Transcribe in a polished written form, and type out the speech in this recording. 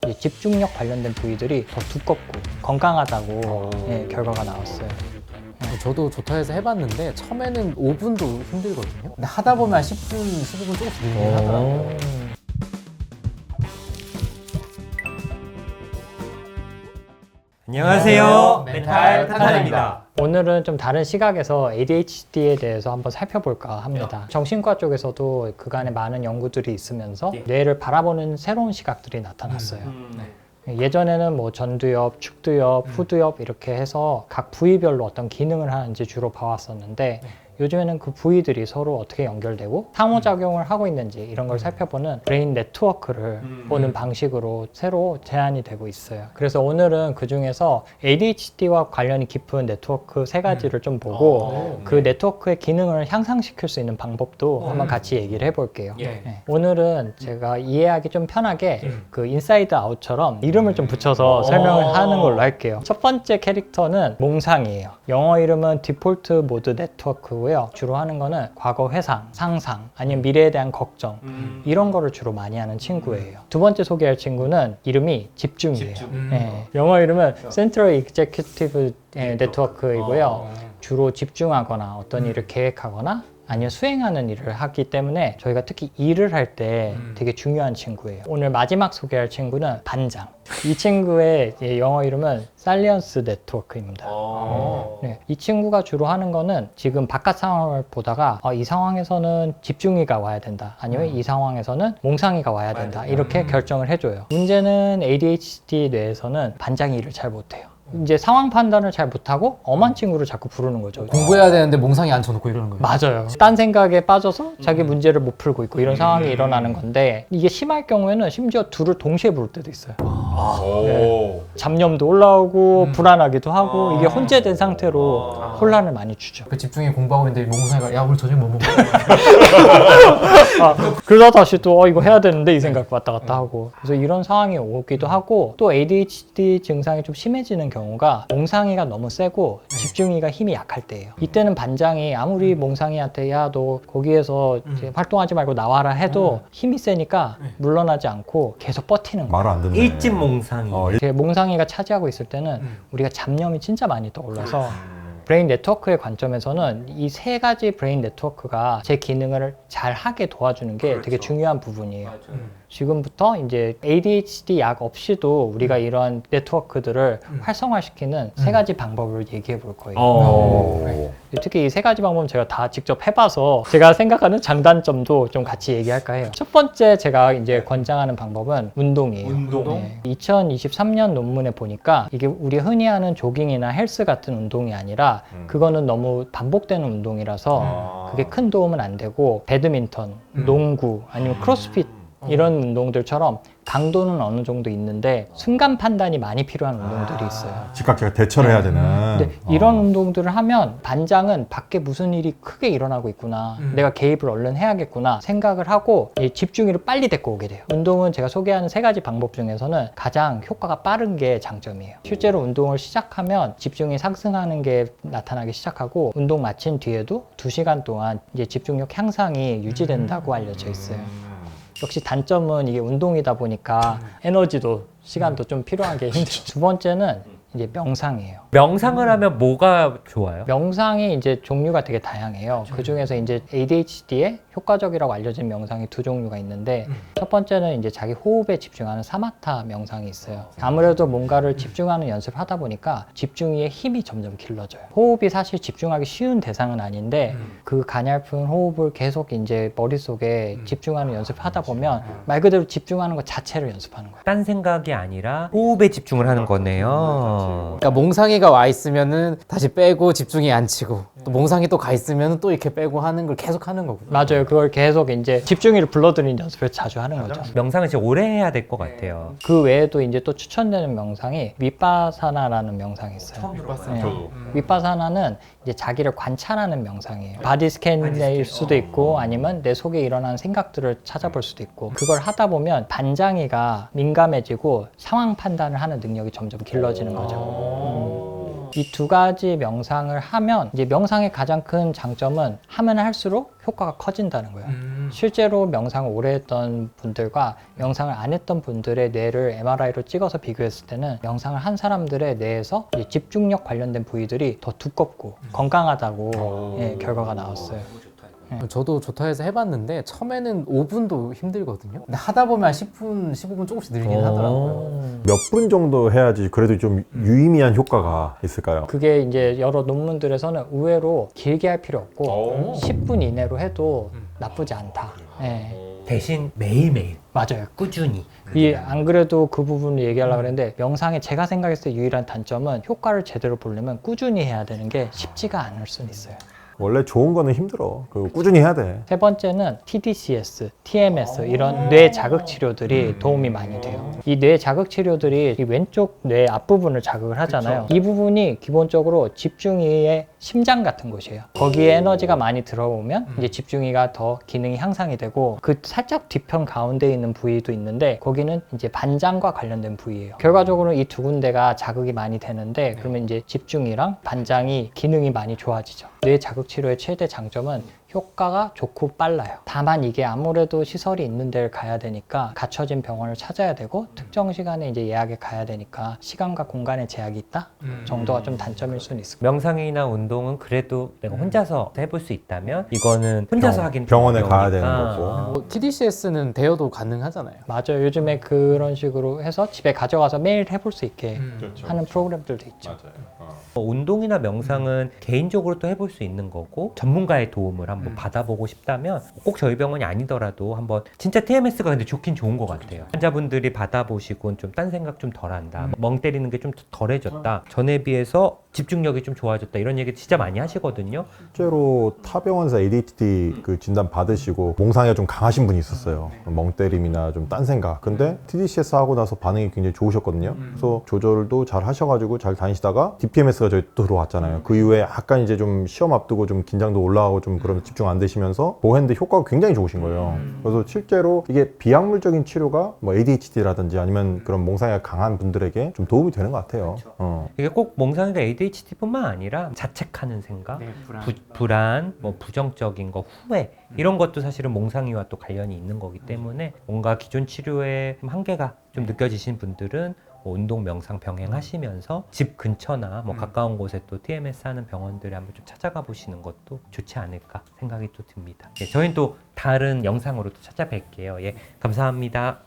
이제 집중력 관련된 부위들이 더 두껍고 건강하다고 결과가 나왔어요. 저도 좋다 해서 해봤는데 처음에는 5분도 힘들거든요. 근데 하다 보면 한 10분, 15분 조금씩 늘긴 하더라고요. 안녕하세요. 멘탈 탄탄입니다. 오늘은 좀 다른 시각에서 ADHD에 대해서 한번 살펴볼까 합니다. 정신과 쪽에서도 그간에 많은 연구들이 있으면서 뇌를 바라보는 새로운 시각들이 나타났어요. 예전에는 뭐 전두엽, 축두엽, 후두엽 이렇게 해서 각 부위별로 어떤 기능을 하는지 주로 봐왔었는데 요즘에는 그 부위들이 서로 어떻게 연결되고 상호작용을 하고 있는지 이런 걸 살펴보는 브레인 네트워크를 보는 방식으로 새로 제안이 되고 있어요. 그래서 오늘은 그 중에서 ADHD와 관련이 깊은 네트워크 세 가지를 좀 보고 그 네트워크의 기능을 향상시킬 수 있는 방법도 한번 같이 얘기를 해볼게요. 오늘은 제가 이해하기 좀 편하게 그 인사이드 아웃처럼 이름을 좀 붙여서 설명을 하는 걸로 할게요. 첫 번째 캐릭터는 몽상이에요. 영어 이름은 디폴트 모드 네트워크고요. 주로 하는 거는 과거 회상, 상상, 아니면 미래에 대한 걱정 이런 거를 주로 많이 하는 친구예요. 두 번째 소개할 친구는 이름이 집중이에요. 영어 이름은 Central Executive Network이고요. 주로 집중하거나 어떤 일을 계획하거나 아니면 수행하는 일을 하기 때문에 저희가 특히 일을 할 때 되게 중요한 친구예요. 오늘 마지막 소개할 친구는 반장. 이 친구의 영어 이름은 살리언스 네트워크입니다. 이 친구가 주로 하는 거는 지금 바깥 상황을 보다가 이 상황에서는 집중이가 와야 된다. 아니면 이 상황에서는 몽상이가 와야 된다. 이렇게 결정을 해줘요. 문제는 ADHD 뇌에서는 반장이 일을 잘 못해요. 이제 상황 판단을 잘 못하고 엄한 친구를 자꾸 부르는 거죠. 공부해야 되는데 몽상이 앉혀놓고 이러는 거예요. 맞아요. 딴 생각에 빠져서 자기 문제를 못 풀고 있고 이런 상황이 일어나는 건데 이게 심할 경우에는 심지어 둘을 동시에 부를 때도 있어요. 잡념도 올라오고 불안하기도 하고 이게 혼재된 상태로 혼란을 많이 주죠. 그 집중해 공부하고 있는데 몽상이가 야 우리 저녁 뭐 먹어? 그러다 다시 또 이거 해야 되는데 이 생각 왔다 갔다 하고 그래서 이런 상황이 오기도 하고 또 ADHD 증상이 좀 심해지는 경우가 몽상이가 너무 세고 집중이가 힘이 약할 때예요. 이때는 반장이 아무리 몽상이한테 야 너 거기에서 이제 활동하지 말고 나와라 해도 힘이 세니까 물러나지 않고 계속 버티는 거예요. 말을 안 듣네. 일진 몽상이. 몽상이가 차지하고 있을 때는 우리가 잡념이 진짜 많이 떠올라서 브레인 네트워크의 관점에서는 이 세 가지 브레인 네트워크가 제 기능을 잘 하게 도와주는 게 되게 중요한 부분이에요. 지금부터 이제 ADHD 약 없이도 우리가 이런 네트워크들을 활성화시키는 세 가지 방법을 얘기해 볼 거예요. 특히 이 세 가지 방법은 제가 다 직접 해봐서 제가 생각하는 장단점도 좀 같이 얘기할까 해요. 첫 번째 제가 이제 권장하는 방법은 운동이에요. 2023년 논문에 보니까 이게 우리 흔히 하는 조깅이나 헬스 같은 운동이 아니라 그거는 너무 반복되는 운동이라서 그게 큰 도움은 안 되고 배드민턴, 농구 아니면 크로스핏 이런 운동들처럼 강도는 어느 정도 있는데 순간 판단이 많이 필요한 운동들이 있어요. 즉각 제가 대처를 해야 되는. 근데 이런 운동들을 하면 반장은 밖에 무슨 일이 크게 일어나고 있구나 내가 개입을 얼른 해야겠구나 생각을 하고 집중력을 빨리 데리고 오게 돼요. 운동은 제가 소개하는 세 가지 방법 중에서는 가장 효과가 빠른 게 장점이에요. 실제로 운동을 시작하면 집중이 상승하는 게 나타나기 시작하고 운동 마친 뒤에도 2시간 동안 이제 집중력 향상이 유지된다고 알려져 있어요. 역시 단점은 이게 운동이다 보니까 에너지도 시간도 좀 필요한 게 힘들죠. 두 번째는 이제 명상이에요. 명상을 하면 뭐가 좋아요? 명상이 이제 종류가 되게 다양해요. 그 중에서 이제 ADHD에 효과적이라고 알려진 명상이 두 종류가 있는데 첫 번째는 이제 자기 호흡에 집중하는 사마타 명상이 있어요. 아무래도 뭔가를 집중하는 연습을 하다 보니까 집중의 힘이 점점 길러져요. 호흡이 사실 집중하기 쉬운 대상은 아닌데 그 가냘픈 호흡을 계속 이제 머릿속에 집중하는 연습을 하다 보면 말 그대로 집중하는 것 자체를 연습하는 거예요. 딴 생각이 아니라 호흡에 집중을 하는 거네요. 그러니까 몽상이가 와 있으면은 다시 빼고 집중이 안 치고 또 몽상이 또 가 있으면 또 이렇게 빼고 하는 걸 계속 하는 거고요. 맞아요. 그걸 계속 이제 집중이를 불러들이는 연습을 자주 하는 거죠. 명상을 진짜 오래 해야 될 것 같아요. 그 외에도 이제 또 추천되는 명상이 위파사나라는 명상이 있어요. 위파사나는 이제 자기를 관찰하는 명상이에요. 바디 스캔일 수도 있고 아니면 내 속에 일어나는 생각들을 찾아볼 수도 있고 그걸 하다 보면 반장이가 민감해지고 상황 판단을 하는 능력이 점점 길러지는 거죠. 이 두 가지 명상을 하면 이제 명상의 가장 큰 장점은 하면 할수록 효과가 커진다는 거예요. 실제로 명상을 오래 했던 분들과 명상을 안 했던 분들의 뇌를 MRI로 찍어서 비교했을 때는 명상을 한 사람들의 뇌에서 이제 집중력 관련된 부위들이 더 두껍고 건강하다고 예, 결과가 나왔어요. 저도 좋다 해서 해봤는데 처음에는 5분도 힘들거든요. 근데 하다 보면 한 10분, 15분 조금씩 늘긴 하더라고요. 몇 분 정도 해야지 그래도 좀 유의미한 효과가 있을까요? 그게 이제 여러 논문들에서는 의외로 길게 할 필요 없고 10분 이내로 해도 나쁘지 않다. 예. 대신 매일매일 맞아요. 꾸준히. 안 그래도 그 부분을 얘기하려고 했는데 명상의 제가 생각했을 때 유일한 단점은 효과를 제대로 보려면 꾸준히 해야 되는 게 쉽지가 않을 수는 있어요. 원래 좋은 거는 힘들어. 꾸준히 해야 돼. 세 번째는 TDCS, TMS 이런 뇌 자극 치료들이 도움이 많이 돼요. 이 뇌 자극 치료들이 이 왼쪽 뇌 앞부분을 자극을 하잖아요. 이 부분이 기본적으로 집중이의 심장 같은 곳이에요. 거기에 에너지가 많이 들어오면 이제 집중이가 더 기능이 향상이 되고 그 살짝 뒤편 가운데 있는 부위도 있는데 거기는 이제 반장과 관련된 부위예요. 결과적으로 이 두 군데가 자극이 많이 되는데 그러면 이제 집중이랑 반장이 기능이 많이 좋아지죠. 뇌 자극 치료의 최대 장점은 효과가 좋고 빨라요. 다만 이게 아무래도 시설이 있는 데를 가야 되니까 갖춰진 병원을 찾아야 되고 특정 시간에 이제 예약에 가야 되니까 시간과 공간에 제약이 있다 정도가 좀 단점일 수는 있을 거예요. 명상이나 운동은 그래도 내가 혼자서 해볼 수 있다면 이거는 혼자서 하긴 병원에 좀 가야 어려우니까. 되는 거고. 뭐 TDCS는 대여도 가능하잖아요. 맞아요. 요즘에 그런 식으로 해서 집에 가져가서 매일 해볼 수 있게 하는 프로그램들도 있죠. 운동이나 명상은 개인적으로 또 해볼 수 있는 거고 전문가의 도움을 한번 받아보고 싶다면 꼭 저희 병원이 아니더라도 한번 진짜 TMS가 근데 좋긴 좋은 것 같아요. 환자분들이 받아보시고 좀 딴 생각 좀 덜한다, 멍 때리는 게 좀 덜해졌다, 전에 비해서 집중력이 좀 좋아졌다 이런 얘기 진짜 많이 하시거든요. 실제로 타 병원에서 ADHD 그 진단 받으시고 몽상에 좀 강하신 분이 있었어요. 멍 때림이나 좀 딴 생각. 근데 TDCS 하고 나서 반응이 굉장히 좋으셨거든요. 그래서 조절도 잘 하셔가지고 잘 다니시다가 DPMS가 저희 또 들어왔잖아요. 그 이후에 약간 이제 좀 시험 앞두고 좀 긴장도 올라가고 좀 그러면 집중 안 되시면서 뭐 했는데 효과가 굉장히 좋으신 거예요. 그래서 실제로 이게 비약물적인 치료가 뭐 ADHD라든지 아니면 그런 몽상에 강한 분들에게 좀 도움이 되는 것 같아요. 이게 꼭 몽상이나 ADHD뿐만 아니라 자책하는 생각, 불안, 뭐 부정적인 거, 후회 이런 것도 사실은 몽상이와 또 관련이 있는 거기 때문에 뭔가 기존 치료의 한계가 좀 느껴지신 분들은 뭐 운동, 명상 병행하시면서 집 근처나 뭐 가까운 곳에 또 TMS 하는 병원들에 한번 좀 찾아가 보시는 것도 좋지 않을까 생각이 또 듭니다. 예, 저희는 또 다른 영상으로 또 찾아뵐게요. 예, 감사합니다.